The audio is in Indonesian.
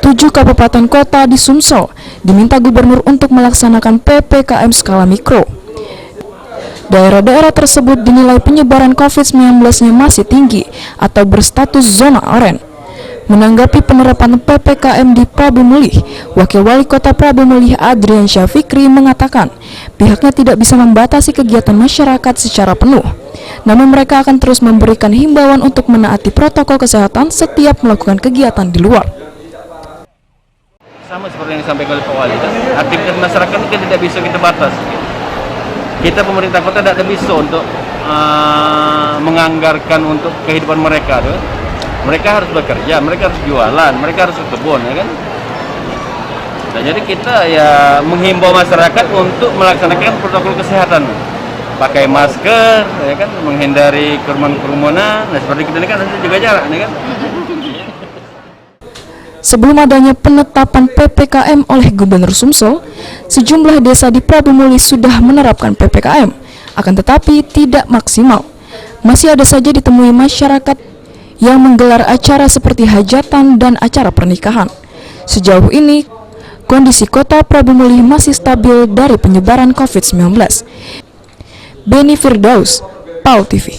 Tujuh kabupaten kota di Sumsel diminta gubernur untuk melaksanakan PPKM skala mikro. Daerah-daerah tersebut dinilai penyebaran COVID-19-nya masih tinggi atau berstatus zona oranye. Menanggapi penerapan PPKM di Prabu Mulih, Wakil Wali Kota Prabu Mulih Adrian Syafikri mengatakan pihaknya tidak bisa membatasi kegiatan masyarakat secara penuh. Namun mereka akan terus memberikan himbauan untuk menaati protokol kesehatan setiap melakukan kegiatan di luar. Sama seperti yang disampaikan oleh Pak Wali, aktivitas masyarakat ini tidak bisa kita batas. Kita pemerintah kota tidak bisa untuk menganggarkan untuk kehidupan mereka. Mereka harus bekerja, mereka harus jualan, mereka harus ke kebun, ya kan? Nah, jadi kita ya menghimbau masyarakat untuk melaksanakan protokol kesehatan, pakai masker, ya kan, menghindari kerumunan. Nah, seperti kita ini kan harus jaga jarak, ya kan? Sebelum adanya penetapan PPKM oleh Gubernur Sumsel, sejumlah desa di Prabu Mulih sudah menerapkan PPKM, akan tetapi tidak maksimal. Masih ada saja ditemui masyarakat yang menggelar acara seperti hajatan dan acara pernikahan. Sejauh ini, kondisi kota Prabu Mulih masih stabil dari penyebaran COVID-19. Beni Firdaus, PAL TV.